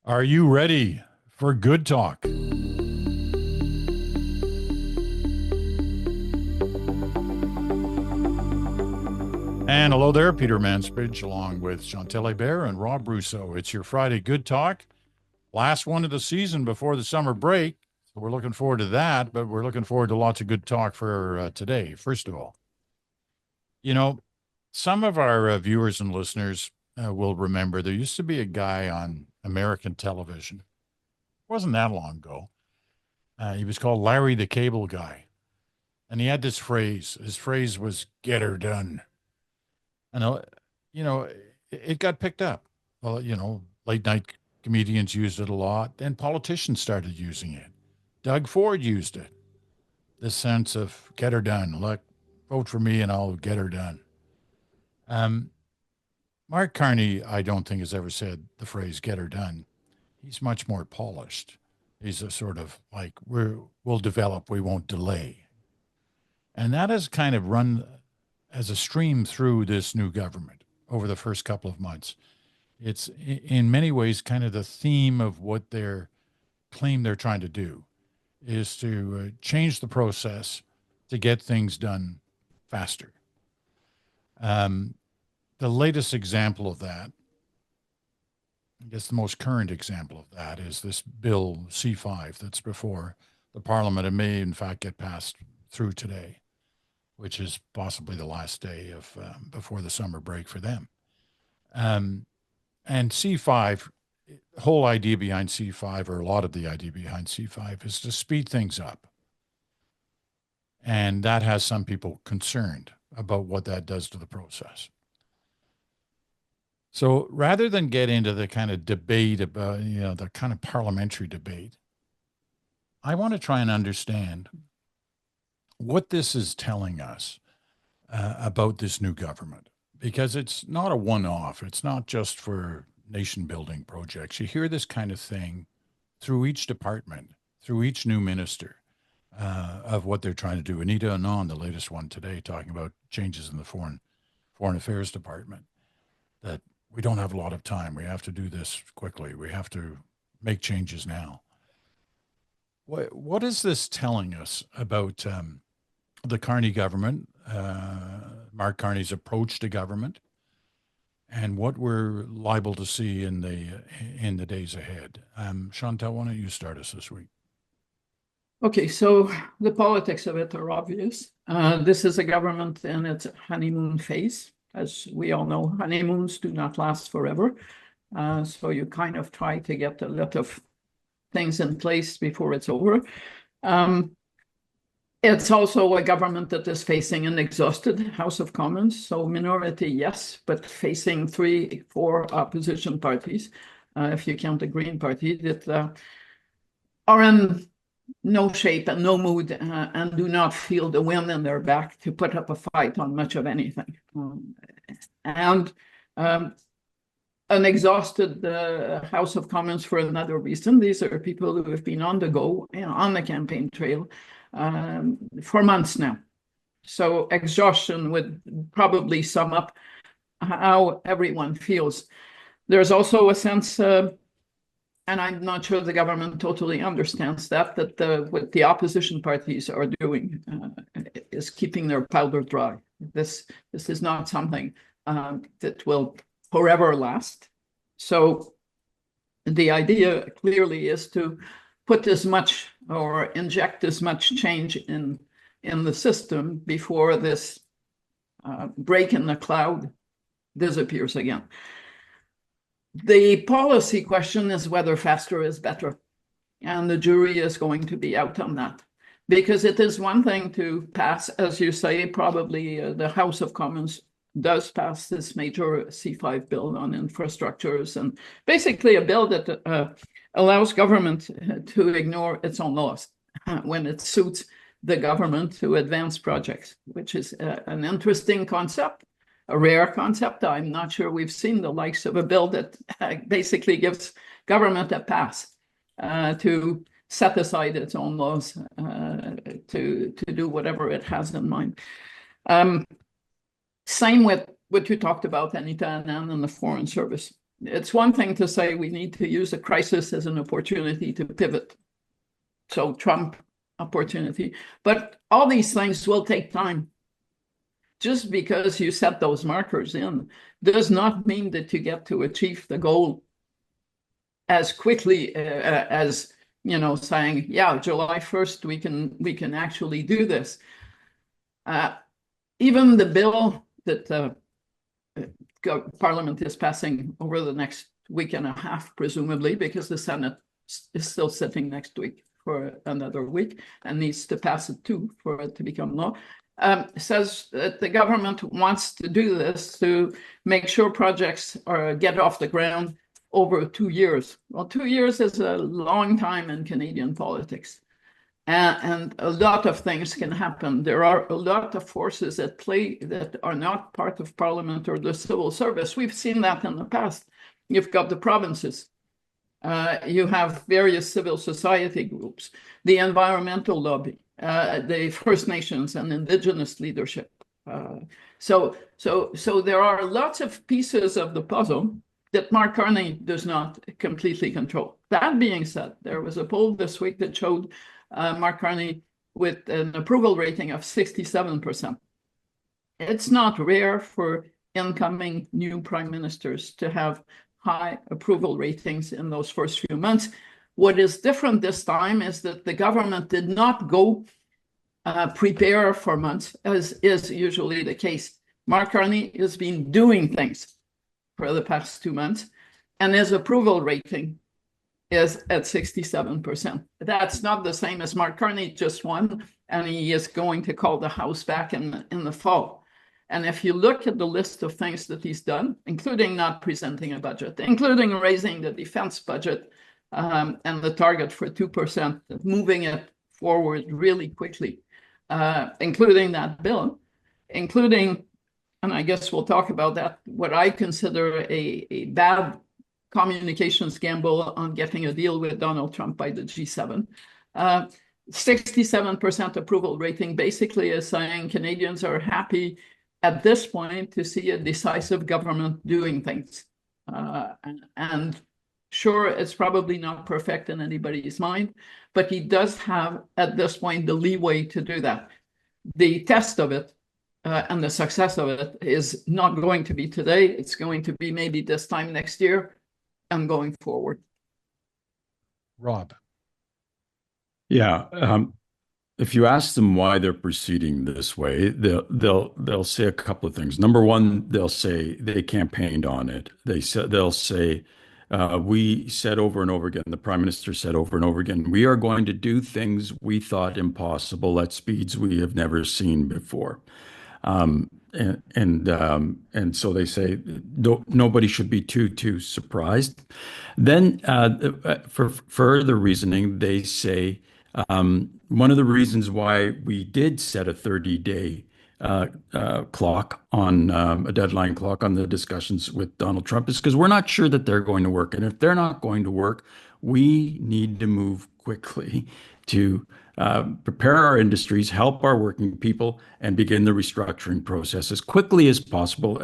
Are you ready for good talk? And hello there, Peter Mansbridge, along with Chantal Hebert and Rob Russo. It's your Friday Good Talk, last one of the season before the summer break. So we're looking forward to that, but we're looking forward to lots of good talk for today. First of all, you know, some of our viewers and listeners will remember there used to be a guy on American television. It wasn't that long ago. He was called Larry the Cable Guy. And he had this phrase. His phrase was, "Get her done." And, it got picked up. Well, late night comedians used it a lot. Then politicians started using it. Doug Ford used it. This sense of get her done. Look, vote for me and I'll get her done. Um, Mark Carney, I don't think has ever said the phrase get her done. He's much more polished. He's a sort of like, we'll develop, we won't delay. And that has kind of run as a stream through this new government over the first couple of months. It's in many ways kind of the theme of what they're claim they're trying to do is to change the process to get things done faster. The latest example of that, I guess the most current example of that, is this bill C5 that's before the Parliament and may in fact get passed through today, which is possibly the last day of before the summer break for them. And C5, the whole idea behind C5, or a lot of the idea behind C5, is to speed things up. And that has some people concerned about what that does to the process. So rather than get into the kind of debate about, the kind of parliamentary debate, I want to try and understand what this is telling us about this new government, because it's not a one-off. It's not just for nation-building projects. You hear this kind of thing through each department, through each new minister of what they're trying to do. Anita Anand, the latest one today, talking about changes in the Foreign Affairs Department, that we don't have a lot of time. We have to do this quickly. We have to make changes now. What is this telling us about the Carney government, Mark Carney's approach to government, and what we're liable to see in the days ahead? Chantal, why don't you start us this week? Okay, so the politics of it are obvious. This is a government in its honeymoon phase. As we all know, honeymoons do not last forever. So you kind of try to get a lot of things in place before it's over. It's also a government that is facing an exhausted House of Commons. So minority, yes, but facing 3-4 opposition parties, if you count the Green Party, that are in no shape and no mood and do not feel the wind in their back to put up a fight on much of anything. And an exhausted House of Commons for another reason. These are people who have been on the go, on the campaign trail for months now. So exhaustion would probably sum up how everyone feels. There's also a sense, and I'm not sure the government totally understands that what the opposition parties are doing is keeping their powder dry. This is not something that will forever last. So the idea clearly is to put as much or inject as much change in the system before this break in the cloud disappears again. The policy question is whether faster is better. And the jury is going to be out on that. Because it is one thing to pass, as you say, probably the House of Commons does pass this major C5 bill on infrastructures, and basically a bill that allows government to ignore its own laws when it suits the government to advance projects, which is an interesting concept. A rare concept. I'm not sure we've seen the likes of a bill that basically gives government a pass to set aside its own laws to do whatever it has in mind. Same with what you talked about, Anita Anand, and the Foreign Service. it's one thing to say we need to use a crisis as an opportunity to pivot. So Trump opportunity, but all these things will take time. Just because you set those markers in does not mean that you get to achieve the goal as quickly as, saying, yeah, July 1st, we can actually do this. Even the bill that Parliament is passing over the next week and a half, presumably, because the Senate is still sitting next week for another week and needs to pass it too for it to become law, says that the government wants to do this to make sure projects get off the ground over 2 years. Well, 2 years is a long time in Canadian politics. And a lot of things can happen. There are a lot of forces at play that are not part of Parliament or the civil service. We've seen that in the past. You've got the provinces. You have various civil society groups, the environmental lobby, the First Nations and Indigenous leadership. So there are lots of pieces of the puzzle that Mark Carney does not completely control. That being said, there was a poll this week that showed Mark Carney with an approval rating of 67%. It's not rare for incoming new prime ministers to have high approval ratings in those first few months. What is different this time is that the government did not go prepare for months, as is usually the case. Mark Carney has been doing things for the past 2 months, and his approval rating is at 67%. That's not the same as Mark Carney just won, and he is going to call the House back in the fall. And if you look at the list of things that he's done, including not presenting a budget, including raising the defense budget and the target for 2%, moving it forward really quickly, including that bill, including, and I guess we'll talk about that, what I consider a bad communications gamble on getting a deal with Donald Trump by the G7. 67% approval rating basically is saying Canadians are happy at this point to see a decisive government doing things. And sure, it's probably not perfect in anybody's mind, but he does have at this point the leeway to do that. The test of it and the success of it is not going to be today. It's going to be maybe this time next year and going forward. Rob. Yeah. If you ask them why they're proceeding this way, they'll say a couple of things. Number one, they'll say they campaigned on it. They'll say we said over and over again, the Prime Minister said over and over again, we are going to do things we thought impossible at speeds we have never seen before. And so they say nobody should be too surprised. Then for further reasoning, they say one of the reasons why we did set a 30-day clock on a deadline clock on the discussions with Donald Trump is because we're not sure that they're going to work. And if they're not going to work, we need to move quickly to prepare our industries, help our working people, and begin the restructuring process as quickly as possible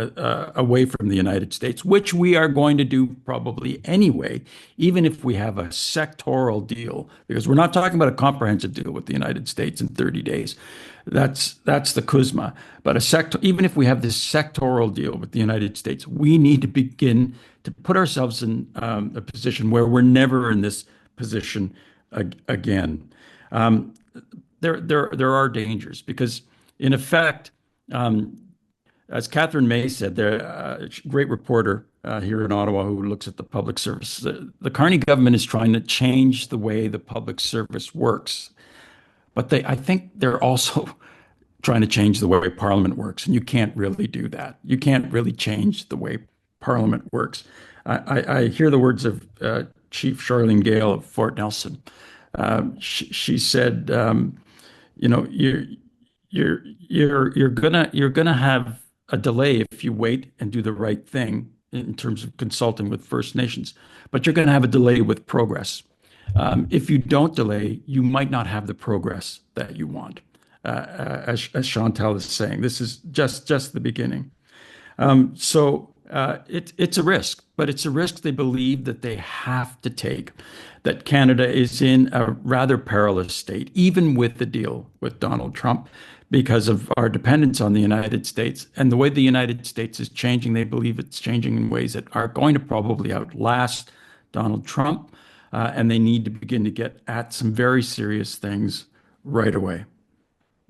away from the United States, which we are going to do probably anyway, even if we have a sectoral deal, because we're not talking about a comprehensive deal with the United States in 30 days. That's the CUSMA. But even if we have this sectoral deal with the United States, we need to begin to put ourselves in a position where we're never in this position again. There are dangers because, in effect, as Catherine May said, a great reporter here in Ottawa who looks at the public service, the Carney government is trying to change the way the public service works. But I think they're also trying to change the way Parliament works, and you can't really do that. You can't really change the way Parliament works. I hear the words of Chief Charlene Gale of Fort Nelson. She said, you're gonna have a delay if you wait and do the right thing in terms of consulting with First Nations, but you're gonna have a delay with progress. If you don't delay, you might not have the progress that you want. As Chantal is saying, this is just the beginning. So it's a risk, but it's a risk they believe that they have to take, that Canada is in a rather perilous state, even with the deal with Donald Trump, because of our dependence on the United States. And the way the United States is changing, they believe it's changing in ways that are going to probably outlast Donald Trump. And they need to begin to get at some very serious things right away.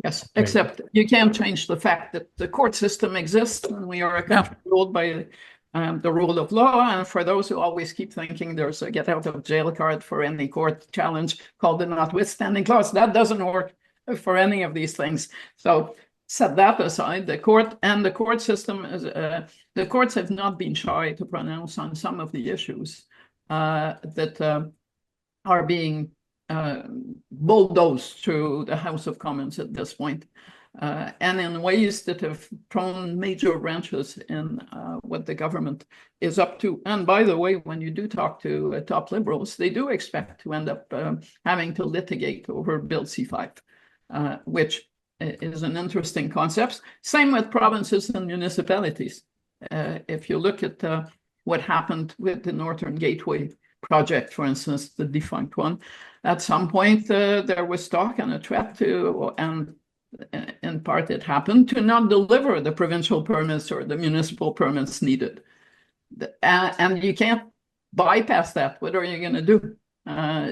Yes, except you can't change the fact that the court system exists and we are a country ruled by the rule of law. And for those who always keep thinking there's a get out of jail card for any court challenge called the notwithstanding clause, that doesn't work for any of these things. So set that aside. The court system is the courts have not been shy to pronounce on some of the issues that are being bulldozed through the House of Commons at this point, and in ways that have thrown major wrenches in what the government is up to. And by the way, when you do talk to top Liberals, they do expect to end up having to litigate over Bill C-5, which is an interesting concept. Same with provinces and municipalities. If you look at what happened with the Northern Gateway project, for instance, the defunct one, at some point there was talk and a threat to, and in part it happened, to not deliver the provincial permits or the municipal permits needed. And you can't bypass that. What are you going to do?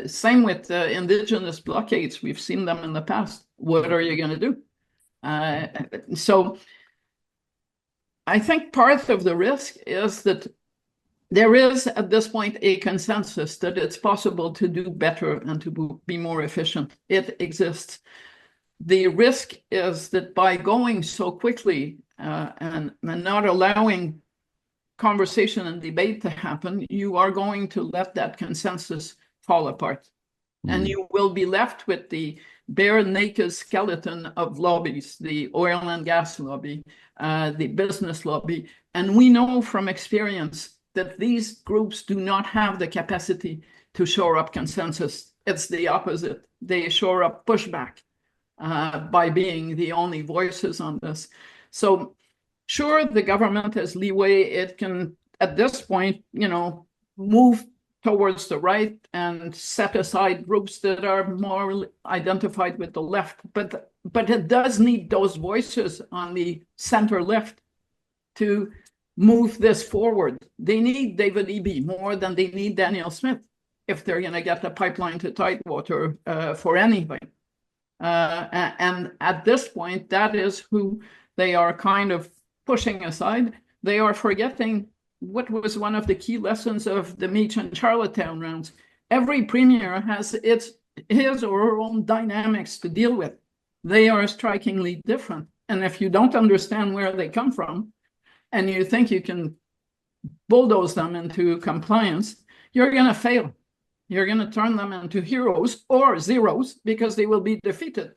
Same with Indigenous blockades. We've seen them in the past. What are you going to do? So I think part of the risk is that there is, at this point, a consensus that it's possible to do better and to be more efficient. It exists. The risk is that by going so quickly and not allowing conversation and debate to happen, you are going to let that consensus fall apart. And you will be left with the bare naked skeleton of lobbies, the oil and gas lobby, the business lobby. And we know from experience that these groups do not have the capacity to shore up consensus. It's the opposite. They shore up pushback by being the only voices on this. So sure, the government has leeway. It can, at this point, move towards the right and set aside groups that are more identified with the left. But it does need those voices on the center left to move this forward. They need David Eby more than they need Daniel Smith if they're going to get the pipeline to Tidewater for anything. And at this point, that is who they are kind of pushing aside. They are forgetting what was one of the key lessons of the Meach and Charlottetown rounds. Every premier has his or her own dynamics to deal with. They are strikingly different. And if you don't understand where they come from, and you think you can bulldoze them into compliance, you're going to fail. You're going to turn them into heroes or zeros because they will be defeated.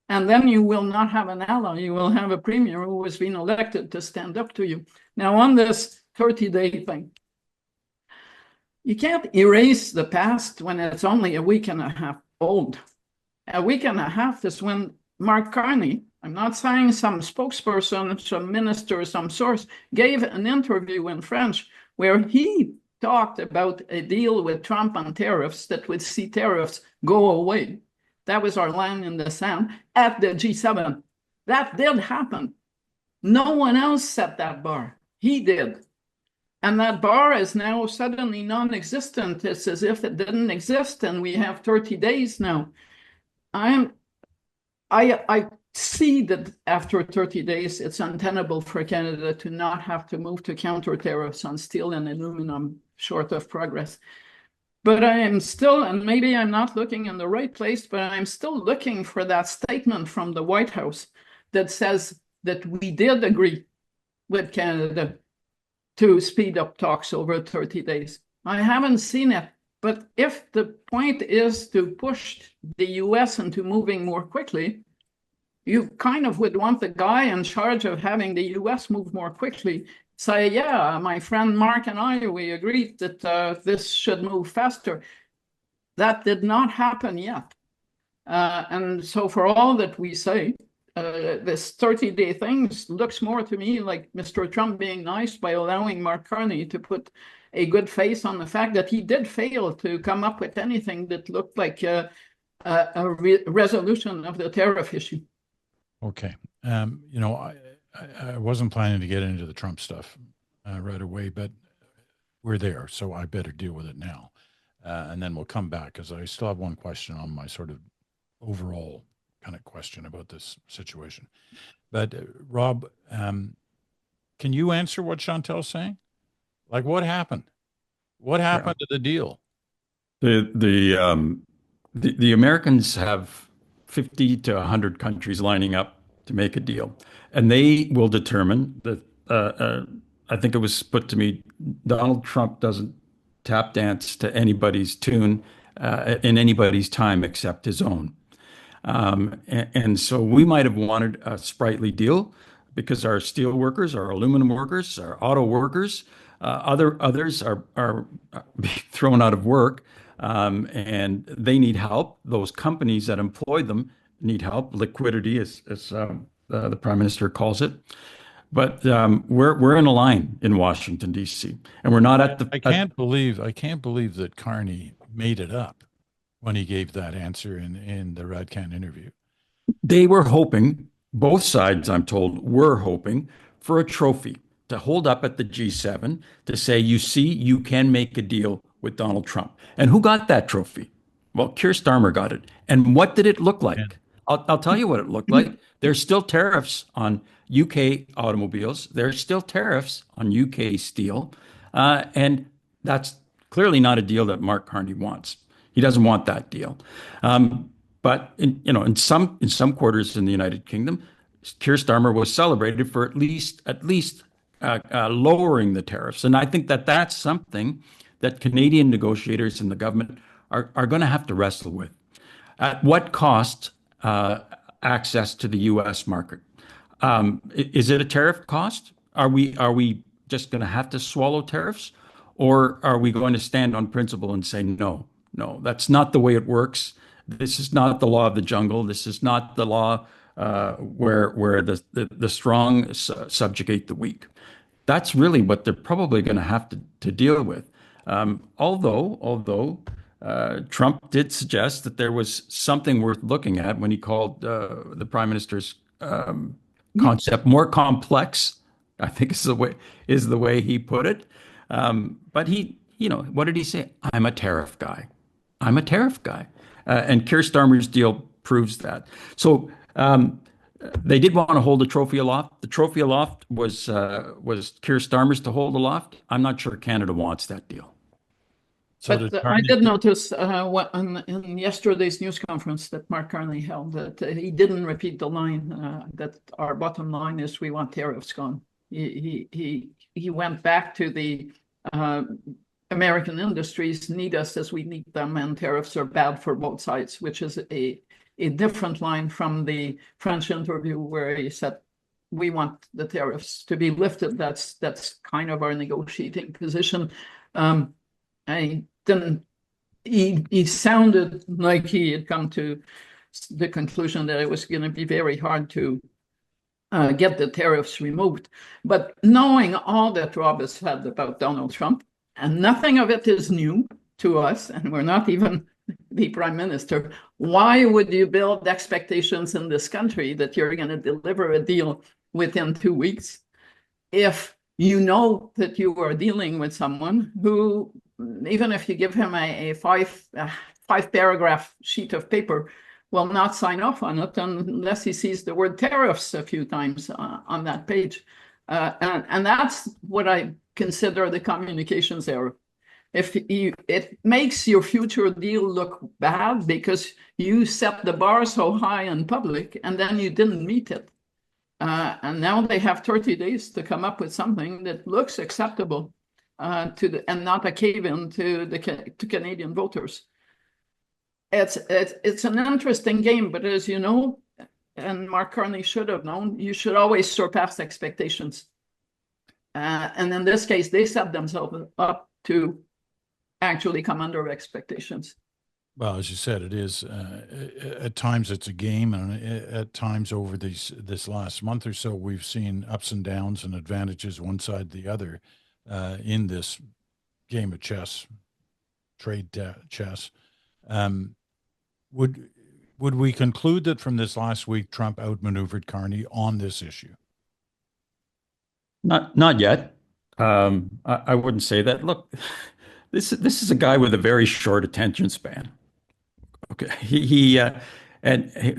And then you will not have an ally. You will have a premier who has been elected to stand up to you. Now, on this 30-day thing, you can't erase the past when it's only a week and a half old. A week and a half is when Mark Carney, I'm not saying some spokesperson, some minister, some source, gave an interview in French where he talked about a deal with Trump on tariffs that would see tariffs go away. That was our line in the sand at the G7. That did happen. No one else set that bar. He did. And that bar is now suddenly non-existent. It's as if it didn't exist, and we have 30 days now. I see that after 30 days, it's untenable for Canada to not have to move to counter tariffs on steel and aluminum short of progress. But I am still, and maybe I'm not looking in the right place, but I'm still looking for that statement from the White House that says that we did agree with Canada to speed up talks over 30 days. I haven't seen it. But if the point is to push the US into moving more quickly, you kind of would want the guy in charge of having the US move more quickly say, yeah, my friend Mark and I, we agreed that this should move faster. That did not happen yet. And so for all that we say, this 30-day thing looks more to me like Mr. Trump being nice by allowing Mark Carney to put a good face on the fact that he did fail to come up with anything that looked like a resolution of the tariff issue. Okay. I wasn't planning to get into the Trump stuff right away, but we're there, so I better deal with it now. And then we'll come back because I still have one question on my sort of overall kind of question about this situation. But Rob, can you answer what Chantal's saying? Like, what happened? What happened to the deal? The Americans have 50 to 100 countries lining up to make a deal, and they will determine that. I think it was put to me, Donald Trump doesn't tap dance to anybody's tune in anybody's time except his own. And so we might have wanted a sprightly deal because our steel workers, our aluminum workers, our auto workers, others are being thrown out of work, and they need help. Those companies that employ them need help, liquidity, as the Prime Minister calls it. But we're in a line in Washington, D.C., and we're not at the. I can't believe that Carney made it up when he gave that answer in the Radcan interview. They were hoping, both sides, I'm told, were hoping for a trophy to hold up at the G7 to say, you see, you can make a deal with Donald Trump. And who got that trophy? Well, Keir Starmer got it. And what did it look like? Yeah. I'll tell you what it looked like. There's still tariffs on UK automobiles. There's still tariffs on UK steel. And that's clearly not a deal that Mark Carney wants. He doesn't want that deal. But in some quarters in the United Kingdom, Keir Starmer was celebrated for at least lowering the tariffs. And I think that that's something that Canadian negotiators and the government are going to have to wrestle with. At what cost access to the U.S. market? Is it a tariff cost? Are we just going to have to swallow tariffs? Or are we going to stand on principle and say, no, that's not the way it works. This is not the law of the jungle. This is not the law where the strong subjugate the weak. That's really what they're probably going to have to deal with. Although Trump did suggest that there was something worth looking at when he called the Prime Minister's concept more complex, I think is the way he put it. But what did he say? I'm a tariff guy. I'm a tariff guy. And Keir Starmer's deal proves that. So they did want to hold the trophy aloft. The trophy aloft was Keir Starmer's to hold aloft. I'm not sure Canada wants that deal. So but I did notice in yesterday's news conference that Mark Carney held that he didn't repeat the line that our bottom line is we want tariffs gone. He went back to the American industries need us as we need them, and tariffs are bad for both sides, which is a different line from the French interview where he said we want the tariffs to be lifted. That's kind of our negotiating position. He sounded like he had come to the conclusion that it was going to be very hard to get the tariffs removed. But knowing all that Rob has said about Donald Trump, and nothing of it is new to us, and we're not even the Prime Minister, why would you build expectations in this country that you're going to deliver a deal within 2 weeks if you know that you are dealing with someone who, even if you give him a five paragraph sheet of paper, will not sign off on it unless he sees the word tariffs a few times on that page. And that's what I consider the communications error. It makes your future deal look bad because you set the bar so high in public and then you didn't meet it. And now they have 30 days to come up with something that looks acceptable and not a cave-in to Canadian voters. It's an interesting game, but as you know, and Mark Carney should have known, you should always surpass expectations. And in this case, they set themselves up to actually come under expectations. Well, as you said, it is. At times it's a game, and at times over this last month or so, we've seen ups and downs and advantages one side the other in this game of chess, chess. Um, would would we conclude that from this last week, Trump outmaneuvered Carney on this issue? Not yet. I wouldn't say that. Look, this is a guy with a very short attention span. Okay,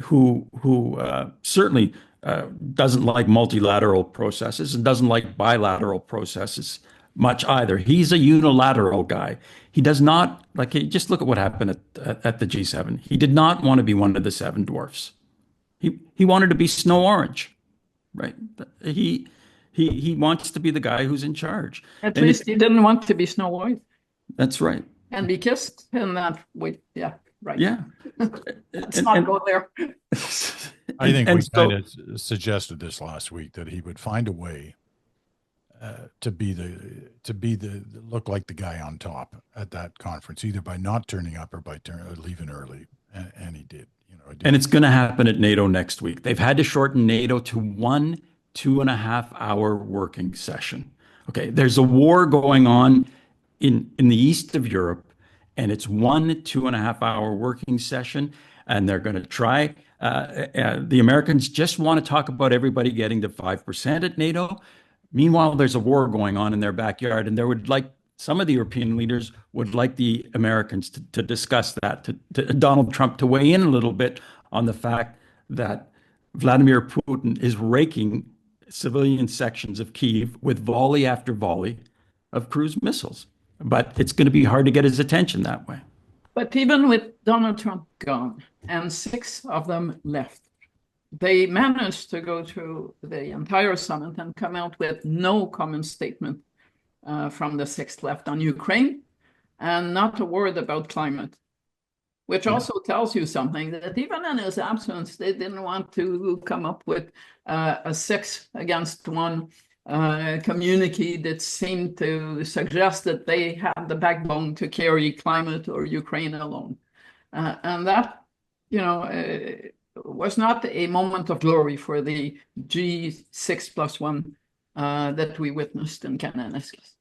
who certainly doesn't like multilateral processes and doesn't like bilateral processes much either. He's a unilateral guy. He does not like. Just look at what happened at the G7. He did not want to be one of the seven dwarfs. He wanted to be snow orange, right? He wants to be the guy who's in charge. At least he didn't want to be Snow White That's right. and be kissed in that way. Yeah, right. Yeah. Let's not go there. I think we so, kind of suggested this last week that he would find a way to look like the guy on top at that conference, either by not turning up or by leaving early, and he did. and it's going to happen at NATO next week. They've had to shorten NATO to 1 2.5 hour working session. Okay, there's a war going on in the east of Europe, and it's 1 2.5 hour working session, and they're going to try. The Americans just want to talk about everybody getting to 5% at NATO. Meanwhile, there's a war going on in their backyard, and some of the European leaders would like the Americans to discuss that, to Donald Trump to weigh in a little bit on the fact that Vladimir Putin is raking civilian sections of Kyiv with volley after volley of cruise missiles. But it's going to be hard to get his attention that way. But even with Donald Trump gone and 6 of them left, they managed to go through the entire summit and come out with no common statement from the 6 left on Ukraine, and not a word about climate, which also tells you something, that even in his absence, they didn't want to come up with a 6-against-1 communique that seemed to suggest that they had the backbone to carry climate or Ukraine alone. And that, was not a moment of glory for the G6+1 that we witnessed in Kananaskis.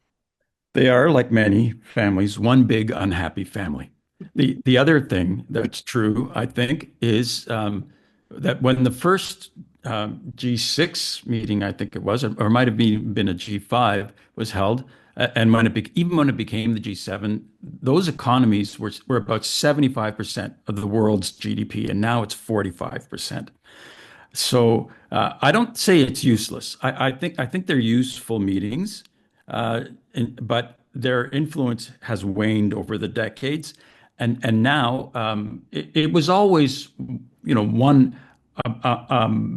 They are, like many families, one big unhappy family. The other thing that's true, I think, is that when the first G6 meeting, I think it was, or might have been a G5, was held, and even when it became the G7, those economies were about 75% of the world's GDP, and now it's 45%. So I don't say it's useless. I think they're useful meetings, but their influence has waned over the decades, and now it was always one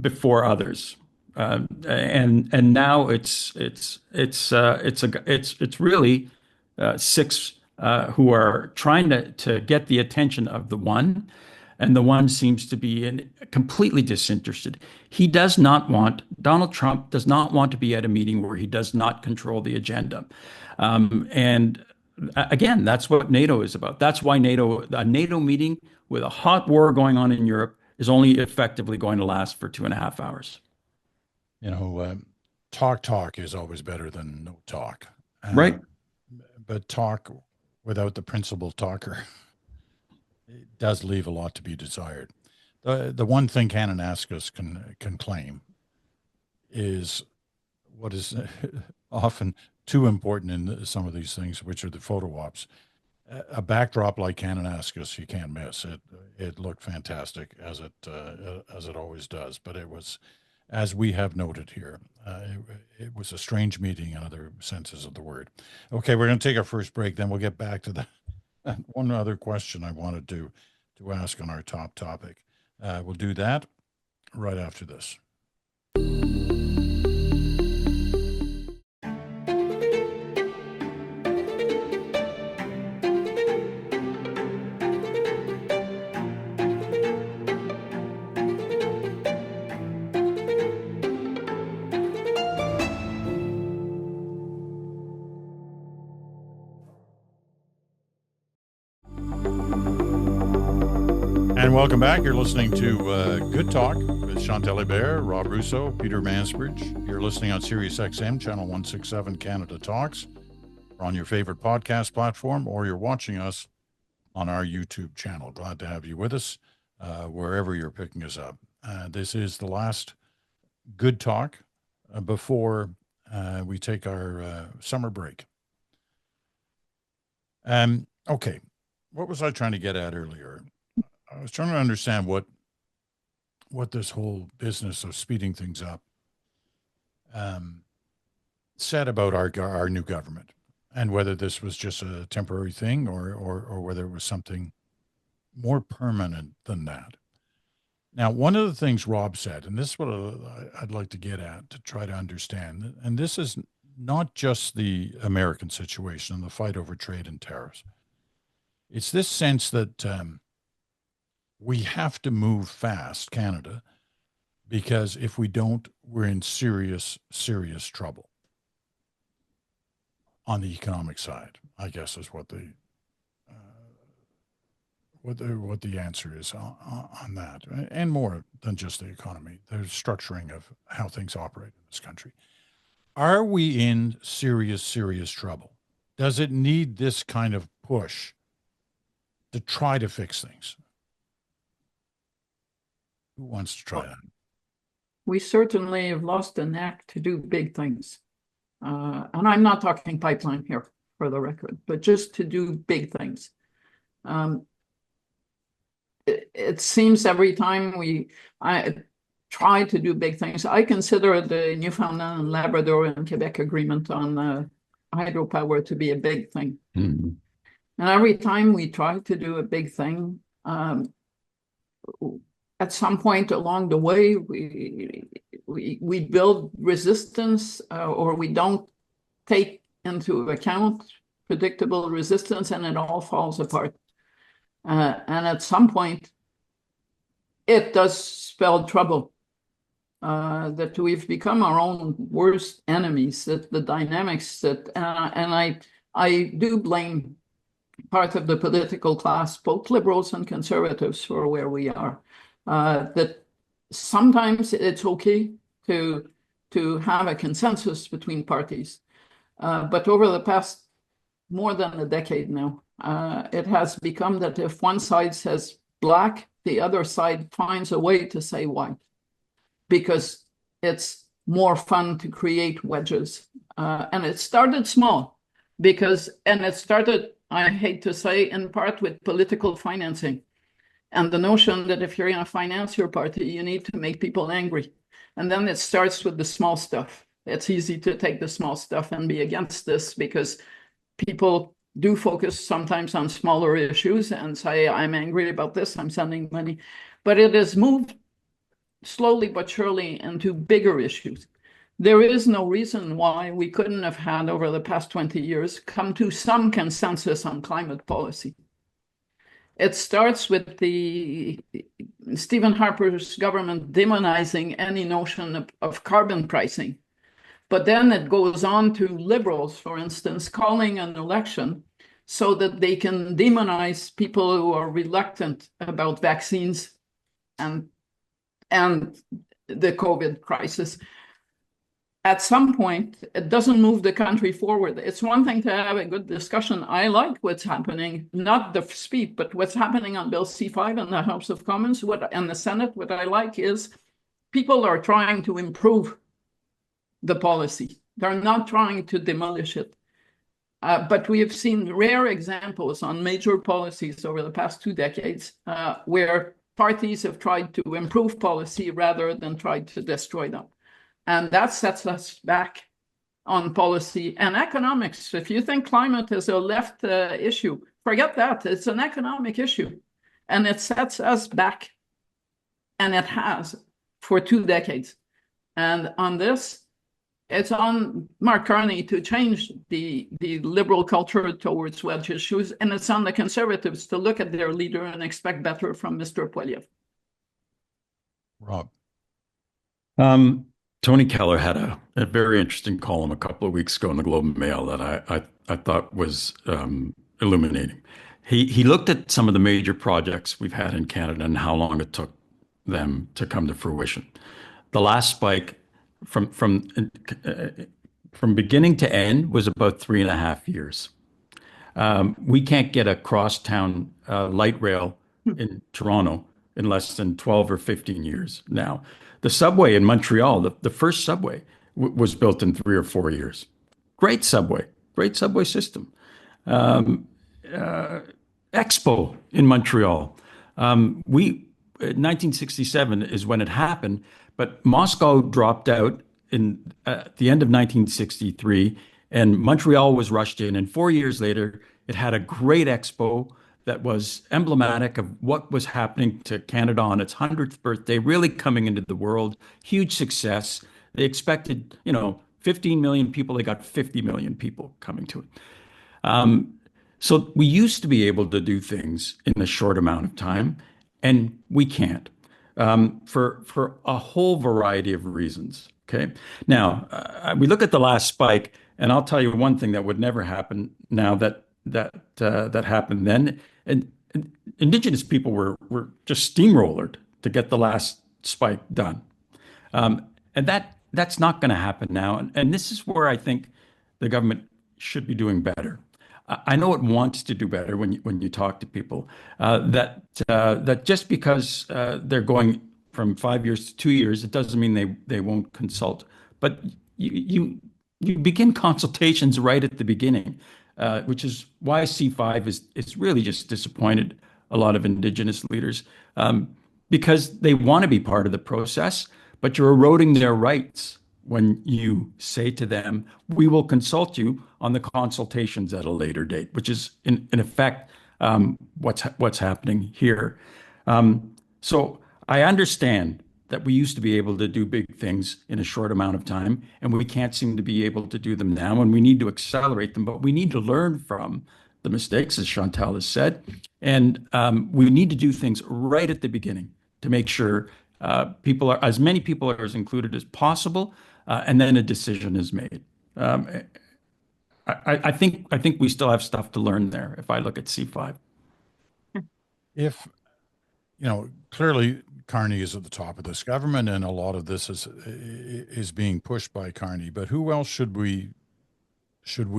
before others, and now it's really 6 who are trying to get the attention of the one, and the one seems to be completely disinterested. Donald Trump does not want to be at a meeting where he does not control the agenda. And again, that's what NATO is about. That's why a NATO meeting with a hot war going on in Europe is only effectively going to last for 2.5 hours. Talk is always better than no talk. Right. But talk without the principal talker, it does leave a lot to be desired. The one thing Kananaskis can claim is what is often too important in some of these things, which are the photo ops. A backdrop like Kananaskis, you can't miss. It looked fantastic, as it always does. But it was, as we have noted here, it was a strange meeting in other senses of the word. Okay, we're going to take our first break. Then we'll get back to the one other question I wanted to ask on our top topic. We'll do that right after this. And welcome back. You're listening to Good Talk with Chantal Hebert, Rob Russo, Peter Mansbridge. You're listening on Sirius XM, Channel 167 Canada Talks, or on your favorite podcast platform, or you're watching us on our YouTube channel. Glad to have you with us wherever you're picking us up. This is the last Good Talk before we take our summer break. Okay, what was I trying to get at earlier? I was trying to understand what this whole business of speeding things up said about our new government, and whether this was just a temporary thing or whether it was something more permanent than that. Now, one of the things Rob said, and this is what I'd like to get at to try to understand, and this is not just the American situation and the fight over trade and tariffs. It's this sense that we have to move fast, Canada, because if we don't, we're in serious, serious trouble on the economic side, I guess is what the answer is on that, and more than just the economy, the structuring of how things operate in this country. Are we in serious, serious trouble? Does it need this kind of push to try to fix things? Who wants to try that? We certainly have lost the knack to do big things. And I'm not talking pipeline here, for the record, but just to do big things. It seems every time I try to do big things, I consider the Newfoundland and Labrador and Quebec agreement on hydropower to be a big thing. Mm-hmm. And every time we try to do a big thing, at some point along the way, we build resistance or we don't take into account predictable resistance, and it all falls apart. And at some point, it does spell trouble, that we've become our own worst enemies, that the dynamics that, and I do blame part of the political class, both liberals and conservatives, for where we are. That sometimes it's okay to have a consensus between parties. But over the past more than a decade now, it has become that if one side says black, the other side finds a way to say white, because it's more fun to create wedges. And it started small, and it started, I hate to say, in part with political financing. And the notion that if you're going to finance your party, you need to make people angry. And then it starts with the small stuff. It's easy to take the small stuff and be against this, because people do focus sometimes on smaller issues and say, I'm angry about this, I'm sending money. But it has moved slowly but surely into bigger issues. There is no reason why we couldn't have had, over the past 20 years, come to some consensus on climate policy. It starts with the Stephen Harper's government demonizing any notion of carbon pricing. But then it goes on to liberals, for instance, calling an election so that they can demonize people who are reluctant about vaccines and the COVID crisis. At some point, it doesn't move the country forward. It's one thing to have a good discussion. I like what's happening, not the speed, but what's happening on Bill C-5 in the House of Commons and the Senate. What I like is people are trying to improve the policy. They're not trying to demolish it. But we have seen rare examples on major policies over the past 2 decades where parties have tried to improve policy rather than tried to destroy them. And that sets us back on policy and economics. If you think climate is a left issue, forget that. It's an economic issue. And it sets us back. And it has for 2 decades. And on this, it's on Mark Carney to change the liberal culture towards wedge issues. And it's on the Conservatives to look at their leader and expect better from Mr. Poilievre. Rob. Tony Keller had a very interesting column a couple of weeks ago in the Globe and Mail that I thought was illuminating. He looked at some of the major projects we've had in Canada and how long it took them to come to fruition. The last spike from from uh, from beginning to end was about 3.5 years. We can't get a crosstown light rail in Toronto in less than 12 or 15 years now. The subway in Montreal, the first subway, was built in 3 or 4 years. Great subway system. Expo in Montreal. We 1967 is when it happened, but Moscow dropped out in at the end of 1963, and Montreal was rushed in. And 4 years later, it had a great expo that was emblematic of what was happening to Canada on its 100th birthday, really coming into the world. Huge success. They expected, 15 million people. They got 50 million people coming to it. So we used to be able to do things in a short amount of time, and we can't for a whole variety of reasons. Okay. Now we look at the last spike, and I'll tell you one thing that would never happen now that happened then. And Indigenous people were just steamrollered to get the last spike done, and that's not going to happen now. And this is where I think the government should be doing better. I know it wants to do better when you talk to people, that just because they're going from 5 years to 2 years, it doesn't mean they won't consult. But you begin consultations right at the beginning, which is why C5 is really just disappointed a lot of Indigenous leaders, because they want to be part of the process, but you're eroding their rights when you say to them, we will consult you on the consultations at a later date, which is in effect what's happening here. So I understand that we used to be able to do big things in a short amount of time, and we can't seem to be able to do them now, and we need to accelerate them, but we need to learn from the mistakes, as Chantal has said, and we need to do things right at the beginning to make sure as many people are as included as possible, and then a decision is made. I think we still have stuff to learn there if I look at C5. If, clearly Carney is at the top of this government, and a lot of this is being pushed by Carney. But who else should we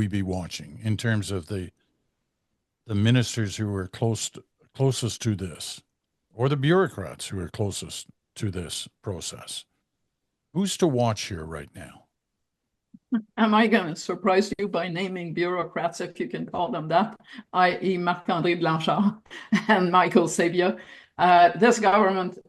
be watching in terms of the ministers who are closest to this, or the bureaucrats who are closest to this process? Who's to watch here right now? Am I going to surprise you by naming bureaucrats, if you can call them that, i.e. Marc-André Blanchard and Michael Sabia? This government,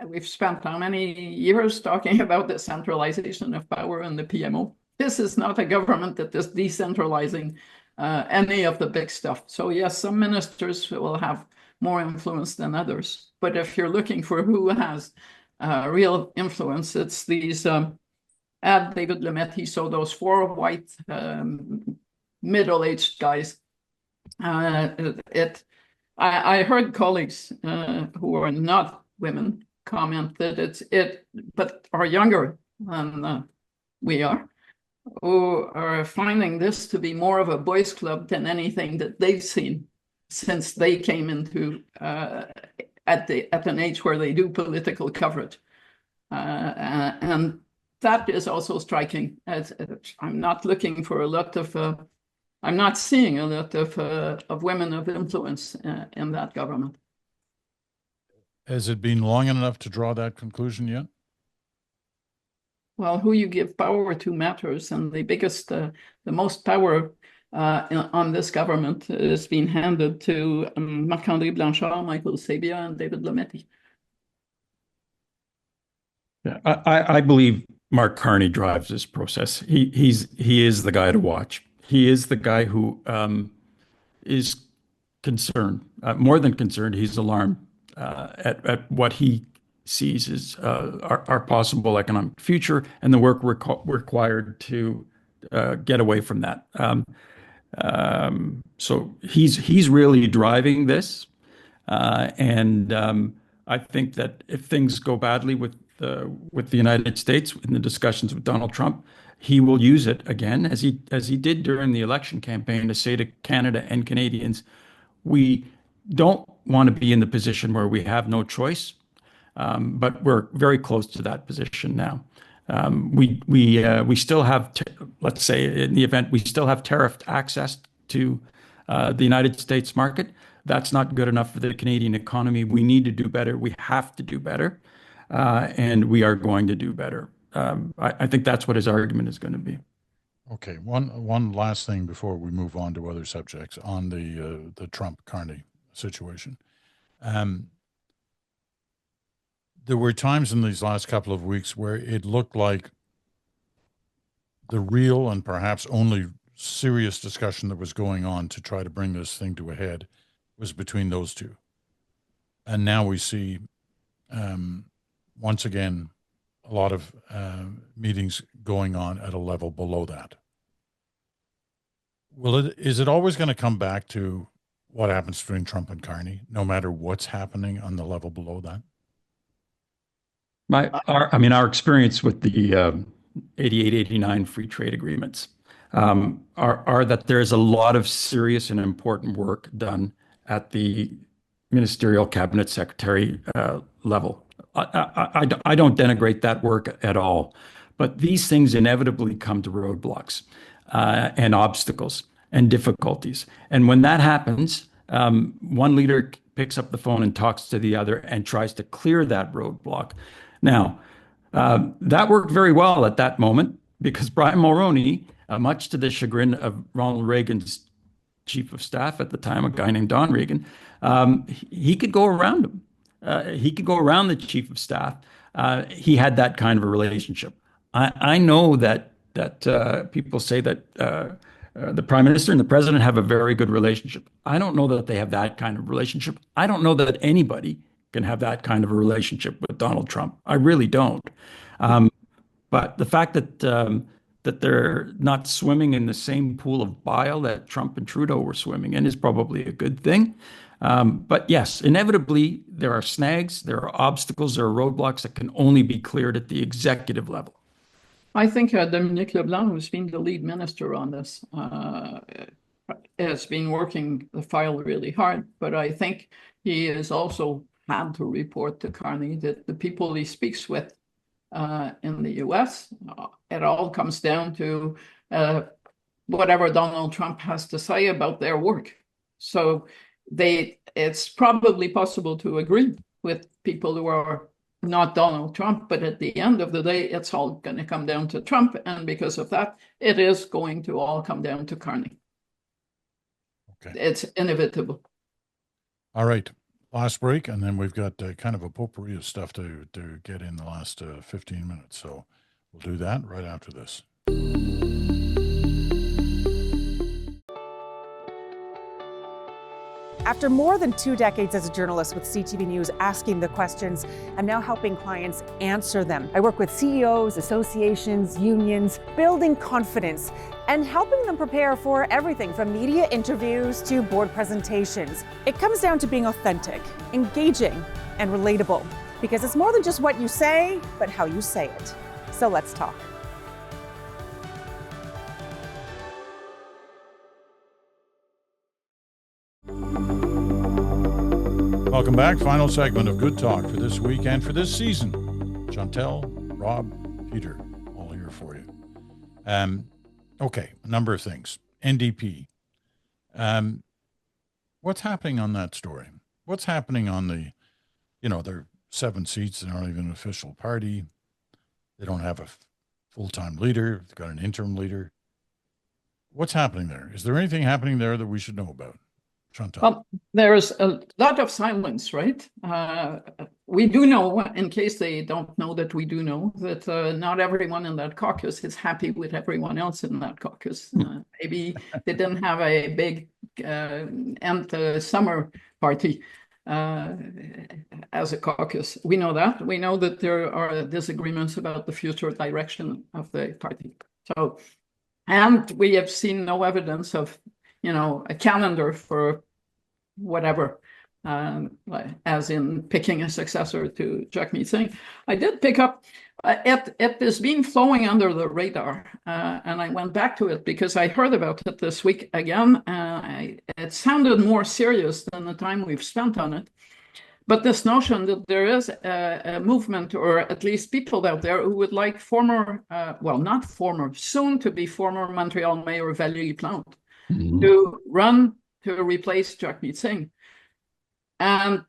we've spent how many years talking about the centralization of power in the PMO? This is not a government that is decentralizing any of the big stuff. So yes, some ministers will have more influence than others. But if you're looking for who has real influence, it's these add David Lametti, so those four white middle-aged guys. I heard colleagues who are not women comment that but are younger than we are, who are finding this to be more of a boys' club than anything that they've seen since they came into at an age where they do political coverage, and that is also striking. I'm not looking for a lot of. I'm not seeing a lot of women of influence in that government. Has it been long enough to draw that conclusion yet? Well, who you give power to matters, and the most power on this government is being handed to Marc-André Blanchard, Michael Sabia, and David Lametti. Yeah, I believe Mark Carney drives this process. He is the guy to watch. He is the guy who is concerned, more than concerned. He's alarmed at what he sees as our possible economic future and the work required to get away from that. So he's really driving this, and I think that if things go badly with the United States in the discussions with Donald Trump, he will use it again, as he did during the election campaign, to say to Canada and Canadians, we don't want to be in the position where we have no choice, but we're very close to that position now. We still have, let's say, in the event we still have tariffed access to the United States market. That's not good enough for the Canadian economy. We need to do better. We have to do better, and we are going to do better. I think that's what his argument is going to be. Okay, one last thing before we move on to other subjects on the Trump-Carney situation. There were times in these last couple of weeks where it looked like the real and perhaps only serious discussion that was going on to try to bring this thing to a head was between those two. And now we see, once again, a lot of meetings going on at a level below that. Is it always going to come back to what happens between Trump and Carney, no matter what's happening on the level below that? Our experience with the 88, 89 free trade agreements are that there's a lot of serious and important work done at the ministerial cabinet secretary level. I don't denigrate that work at all, but these things inevitably come to roadblocks and obstacles and difficulties. And when that happens, one leader picks up the phone and talks to the other and tries to clear that roadblock. Now, that worked very well at that moment because Brian Mulroney, much to the chagrin of Ronald Reagan's chief of staff at the time, a guy named Don Regan, he could go around him. He could go around the chief of staff. He had that kind of a relationship. I know that people say that the prime minister and the president have a very good relationship. I don't know that they have that kind of relationship. I don't know that anybody can have that kind of a relationship with Donald Trump. I really don't. But the fact that that they're not swimming in the same pool of bile that Trump and Trudeau were swimming in is probably a good thing. But yes, inevitably, there are snags, there are obstacles, there are roadblocks that can only be cleared at the executive level. I think Dominique Leblanc, who's been the lead minister on this, has been working the file really hard. But I think he has also had to report to Carney that the people he speaks with in the US, it all comes down to whatever Donald Trump has to say about their work. So it's probably possible to agree with people who are not Donald Trump, but at the end of the day, it's all going to come down to Trump. And because of that, it is going to all come down to Carney. Okay. It's inevitable. All right. Last break, and then we've got kind of a potpourri of stuff to get in the last 15 minutes. So we'll do that right after this. After more than 2 decades as a journalist with CTV News asking the questions, I'm now helping clients answer them. I work with CEOs, associations, unions, building confidence and helping them prepare for everything from media interviews to board presentations. It comes down to being authentic, engaging, and relatable, because it's more than just what you say, but how you say it. So let's talk. Welcome back. Final segment of Good Talk for this week and for this season. Chantal, Rob, Peter, all here for you. Okay, a number of things. NDP. What's happening on that story? What's happening on the, there are 7 seats. They're not even an official party. They don't have a full-time leader. They've got an interim leader. What's happening there? Is there anything happening there that we should know about? Chantal. Well, there's a lot of silence, right? We do know, in case they don't know that we do know, that not everyone in that caucus is happy with everyone else in that caucus. Maybe they didn't have a big end summer party as a caucus. We know that. We know that there are disagreements about the future direction of the party. So, and we have seen no evidence of, a calendar for whatever as in picking a successor to Jagmeet Singh. I did pick up it has been flowing under the radar, and I went back to it because I heard about it this week again. It sounded more serious than the time we've spent on it. But this notion that there is a movement, or at least people out there who would like former, well, not former, soon to be former Montreal Mayor Valérie Plante to run to replace Jagmeet Singh. And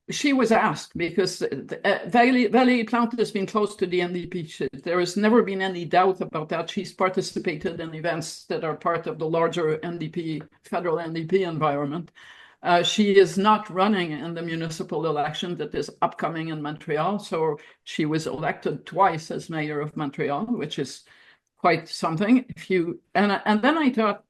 she was asked, because Valérie Plante has been close to the NDP. There has never been any doubt about that. She's participated in events that are part of the larger NDP, federal NDP environment. She is not running in the municipal election that is upcoming in Montreal. So she was elected twice as mayor of Montreal, which is quite something. And then I thought,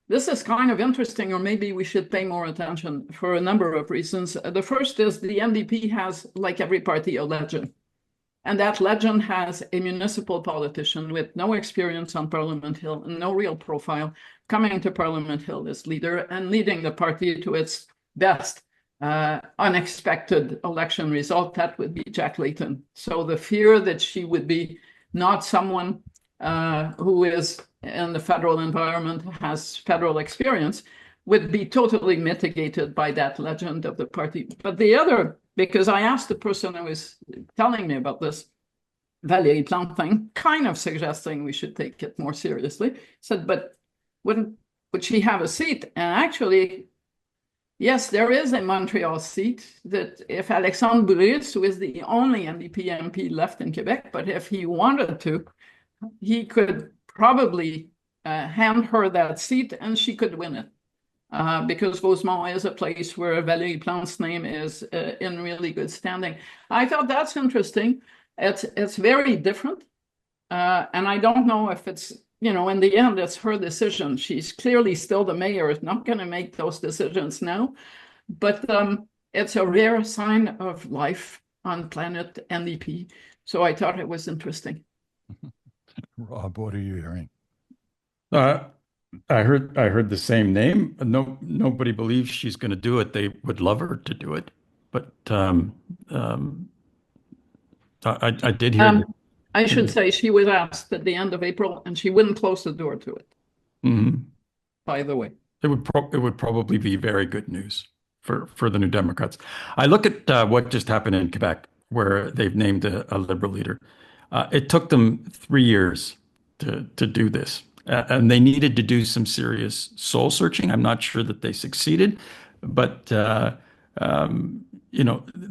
this is kind of interesting, or maybe we should pay more attention for a number of reasons. The first is the NDP has, like every party, a legend. And that legend has a municipal politician with no experience on Parliament Hill and no real profile coming to Parliament Hill as leader and leading the party to its best unexpected election result. That would be Jack Layton. So the fear that she would be not someone who is in the federal environment, has federal experience, would be totally mitigated by that legend of the party. But the other, because I asked the person who was telling me about this Valérie Plante thing, kind of suggesting we should take it more seriously, said, but would she have a seat? And actually, yes, there is a Montreal seat that if Alexandre Boulris, who is the only NDP MP left in Quebec, but if he wanted to, he could probably hand her that seat and she could win it. Because Rosemont is a place where Valérie Plante's name is in really good standing. I thought that's interesting. It's very different. And I don't know if it's, in the end, it's her decision. She's clearly still the mayor, is not going to make those decisions now. But it's a rare sign of life on planet NDP. So I thought it was interesting. Rob, what are you hearing? I heard the same name. Nobody believes she's going to do it. They would love her to do it, but I did hear. I should say she was asked at the end of April, and she wouldn't close the door to it. Mm-hmm. By the way, it would probably be very good news for the New Democrats. I look at what just happened in Quebec, where they've named a Liberal leader. It took them 3 years to do this. And they needed to do some serious soul searching. I'm not sure that they succeeded, but there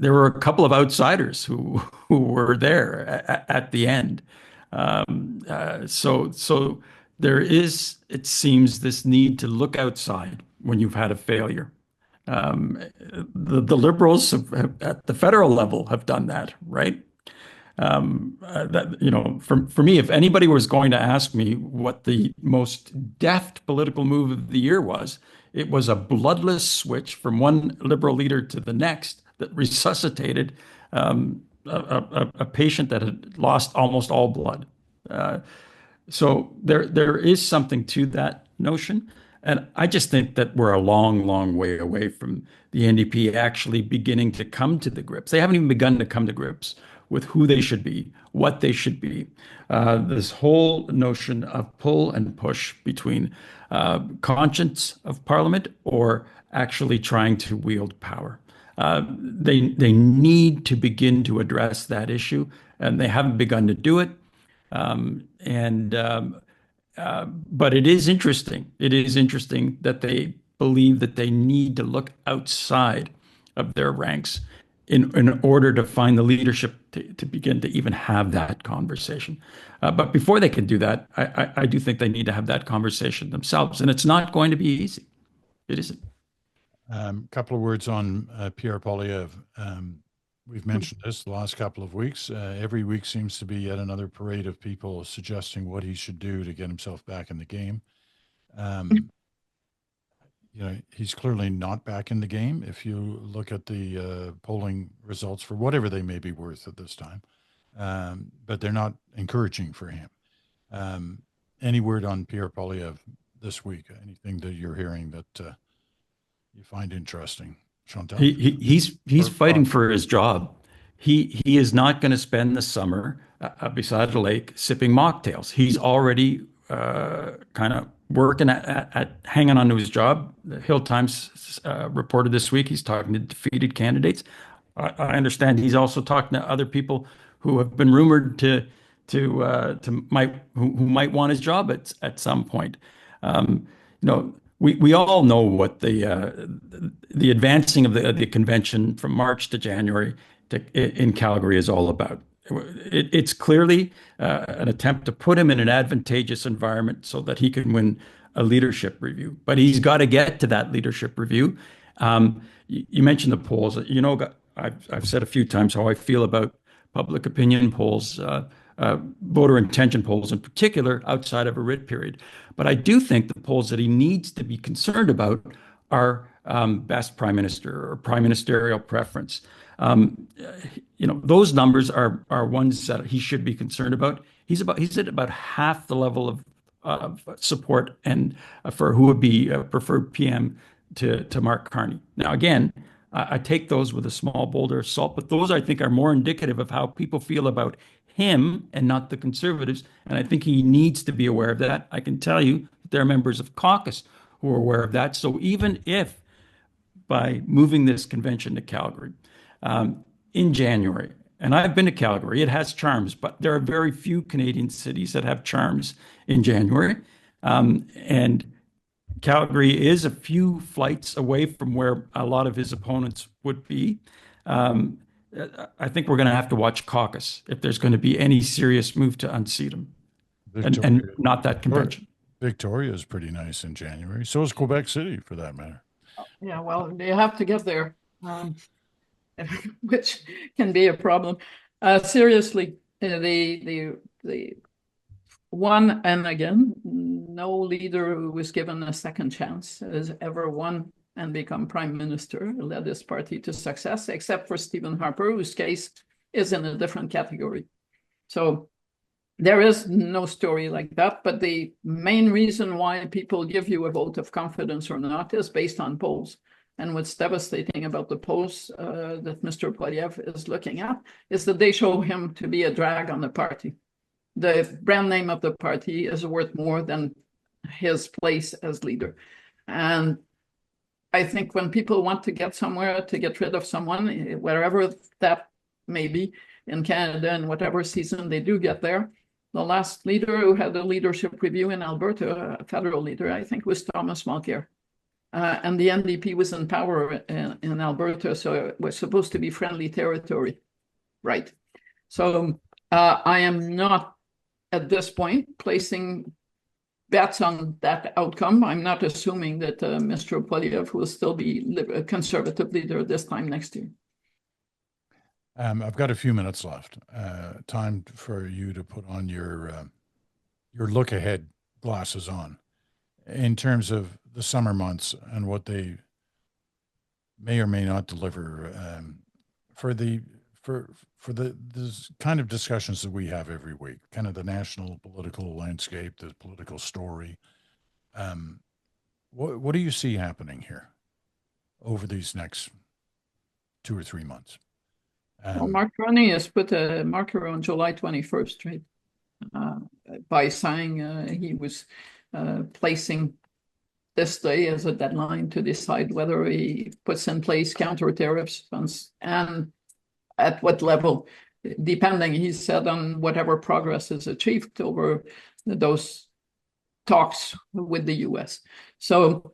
were a couple of outsiders who were there at the end. So there is, it seems, this need to look outside when you've had a failure. The Liberals at the federal level have done that, right? For me, if anybody was going to ask me what the most deft political move of the year was, it was a bloodless switch from one Liberal leader to the next that resuscitated a patient that had lost almost all blood. So there is something to that notion. And I just think that we're a long, long way away from the NDP actually beginning to come to the grips. They haven't even begun to come to grips with who they should be, what they should be. This whole notion of pull and push between conscience of Parliament or actually trying to wield power. They need to begin to address that issue, and they haven't begun to do it. But it is interesting. It is interesting that they believe that they need to look outside of their ranks in order to find the leadership to begin to even have that conversation. But before they can do that, I do think they need to have that conversation themselves. And it's not going to be easy. It isn't. A couple of words on Pierre Poilievre. We've mentioned this the last couple of weeks. Every week seems to be yet another parade of people suggesting what he should do to get himself back in the game. He's clearly not back in the game if you look at the polling results for whatever they may be worth at this time. But they're not encouraging for him. Any word on Pierre Poilievre this week? Anything that you're hearing that you find interesting? Chantal? He's Or fighting Rob? for his job. He is not going to spend the summer beside a lake sipping mocktails. He's already kind of working at hanging on to his job. The Hill Times reported this week he's talking to defeated candidates. I understand he's also talking to other people who have been rumored who might want his job at some point. We all know what the advancing of the convention from March to January in Calgary is all about. It's clearly an attempt to put him in an advantageous environment so that he can win a leadership review. But he's got to get to that leadership review. You mentioned the polls. I've said a few times how I feel about public opinion polls, voter intention polls in particular, outside of a writ period. But I do think the polls that he needs to be concerned about are best prime minister or prime ministerial preference. Those numbers are ones that he should be concerned about. He's at about half the level of support and for who would be a preferred PM to Mark Carney. Now, again, I take those with a small boulder of salt, but those I think are more indicative of how people feel about him and not the Conservatives. And I think he needs to be aware of that. I can tell you that there are members of caucus who are aware of that. So even if by moving this convention to Calgary in January, and I've been to Calgary, it has charms, but there are very few Canadian cities that have charms in January. And Calgary is a few flights away from where a lot of his opponents would be. I think we're going to have to watch caucus if there's going to be any serious move to unseat him, and not that convention. Victoria is pretty nice in January. So is Quebec City, for that matter. Yeah, well, they have to get there, which can be a problem. Seriously, the one, and again, no leader who was given a second chance has ever won and become prime minister, led his party to success, except for Stephen Harper, whose case is in a different category. So there is no story like that, but the main reason why people give you a vote of confidence or not is based on polls. And what's devastating about the polls that Mr. Poilievre is looking at is that they show him to be a drag on the party. The brand name of the party is worth more than his place as leader. And I think when people want to get somewhere to get rid of someone, wherever that may be in Canada and whatever season they do get there, the last leader who had a leadership review in Alberta, a federal leader, I think, was Thomas Mulcair. And the NDP was in power in Alberta, so it was supposed to be friendly territory, right? So I am not, at this point, placing bets on that outcome. I'm not assuming that Mr. Poilievre will still be a Conservative leader this time next year. I've got a few minutes left. Time for you to put on your look-ahead glasses on in terms of the summer months and what they may or may not deliver for the this kind of discussions that we have every week, kind of the national political landscape, the political story. What do you see happening here over these next 2 or 3 months? Well, Mark Carney has put a marker on July 21st, right? By saying he was placing this day as a deadline to decide whether he puts in place counter tariffs and at what level, depending, he said, on whatever progress is achieved over those talks with the US. So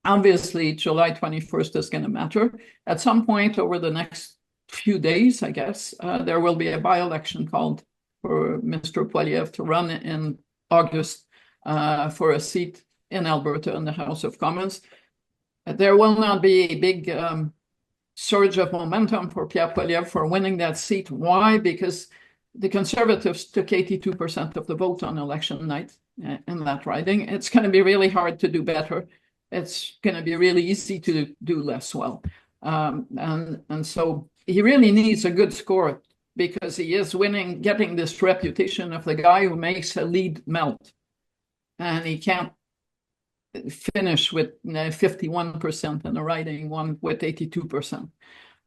obviously, July 21st is going to matter. At some point over the next few days, I guess, there will be a by-election called for Mr. Poilievre to run in August for a seat in Alberta in the House of Commons. There will not be a big surge of momentum for Pierre Poilievre for winning that seat. Why? Because the Conservatives took 82% of the vote on election night in that riding. It's going to be really hard to do better. It's going to be really easy to do less well. And so he really needs a good score because he is winning, getting this reputation of the guy who makes a lead melt. And he can't finished with 51% and a riding one with 82%.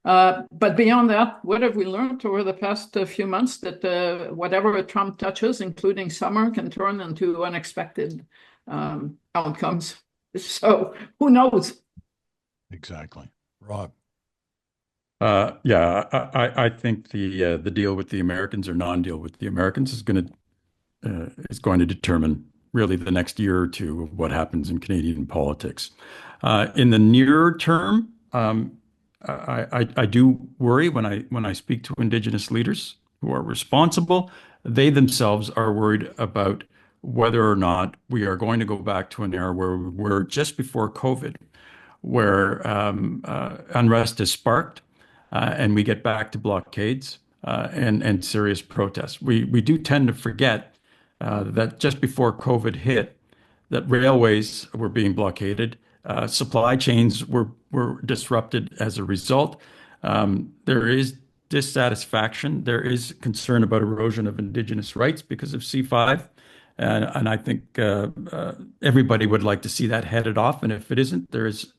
But beyond that, what have we learned over the past few months? That whatever Trump touches, including summer, can turn into unexpected outcomes. So who knows? Exactly. Rob. Yeah, I think the deal with the Americans or non-deal with the Americans is going to determine really the next year or two of what happens in Canadian politics. In the near term, I do worry when I speak to Indigenous leaders who are responsible. They themselves are worried about whether or not we are going to go back to an era where we were just before COVID, where unrest is sparked, and we get back to blockades and serious protests. We do tend to forget that just before COVID hit, that railways were being blockaded, supply chains were disrupted as a result. There is dissatisfaction. There is concern about erosion of Indigenous rights because of C5. And I think everybody would like to see that headed off. And if it isn't, there is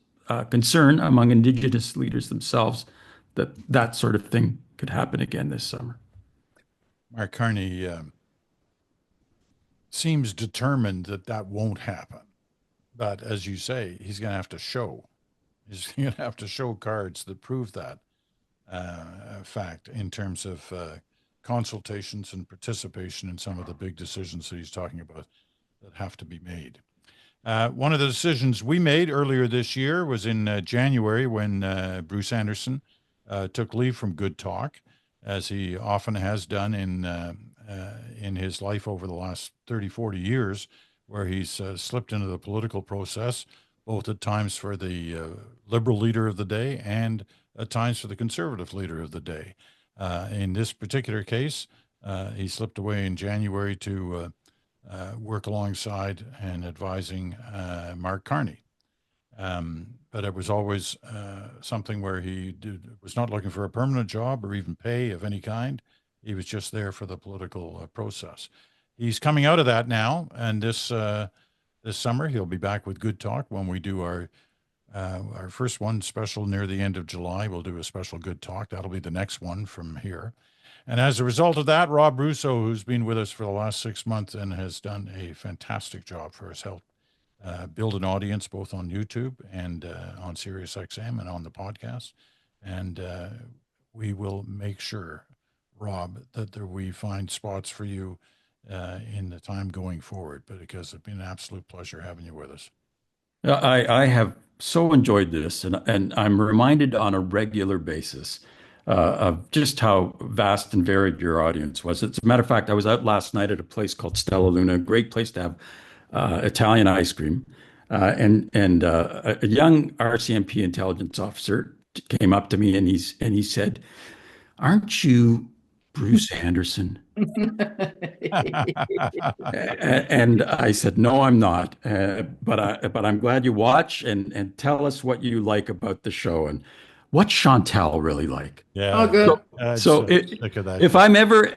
concern among Indigenous leaders themselves that that sort of thing could happen again this summer. Mark Carney seems determined that that won't happen. But as you say, he's going to have to show. He's going to have to show cards that prove that fact in terms of consultations and participation in some of the big decisions that he's talking about that have to be made. One of the decisions we made earlier this year was in January when Bruce Anderson took leave from Good Talk, as he often has done in his life over the last 30, 40 years, where he's slipped into the political process, both at times for the Liberal leader of the day and at times for the Conservative leader of the day. In this particular case, he slipped away in January to work alongside and advising Mark Carney. But it was always something where he was not looking for a permanent job or even pay of any kind. He was just there for the political process. He's coming out of that now, and this summer he'll be back with Good Talk when we do our first one special near the end of July. We'll do a special Good Talk. That'll be the next one from here. And as a result of that, Rob Russo, who's been with us for the last 6 months and has done a fantastic job for us, helped build an audience both on YouTube and on SiriusXM and on the podcast. And we will make sure, Rob, that we find spots for you in the time going forward, but because it's been an absolute pleasure having you with us. I have so enjoyed this, and I'm reminded on a regular basis of just how vast and varied your audience was. As a matter of fact, I was out last night at a place called Stella Luna, a great place to have Italian ice cream, and a young RCMP intelligence officer came up to me and he said, "Aren't you Bruce Anderson?" And I said, "No, I'm not. But I'm glad you watch and tell us what you like about the show and what's Chantal really like." Yeah. Oh, good. If I'm ever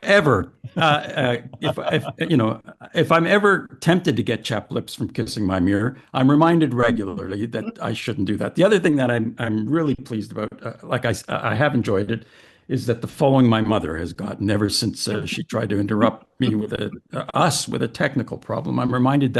if I'm ever tempted to get chapped lips from kissing my mirror, I'm reminded regularly that I shouldn't do that. The other thing that I'm really pleased about, like I have enjoyed it, is that the following my mother has gotten ever since she tried to interrupt me with us with a technical problem. I'm reminded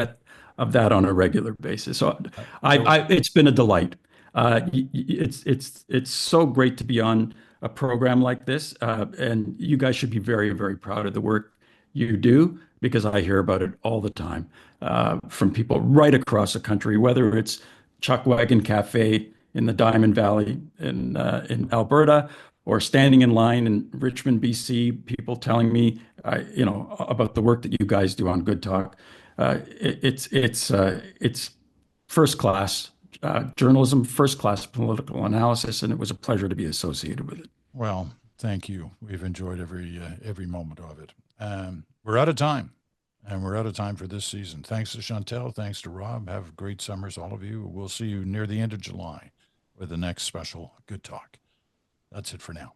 of that on a regular basis. So it's been a delight. It's so great to be on a program like this, and you guys should be very, very proud of the work you do, because I hear about it all the time from people right across the country, whether it's Chuck Wagon Cafe in the Diamond Valley in Alberta, or standing in line in Richmond, BC, people telling me, about the work that you guys do on Good Talk. It's first class journalism, first class political analysis, and it was a pleasure to be associated with it. Well, thank you. We've enjoyed every moment of it. We're out of time, and we're out of time for this season. Thanks to Chantal. Thanks to Rob. Have great summers, all of you. We'll see you near the end of July with the next special Good Talk. That's it for now.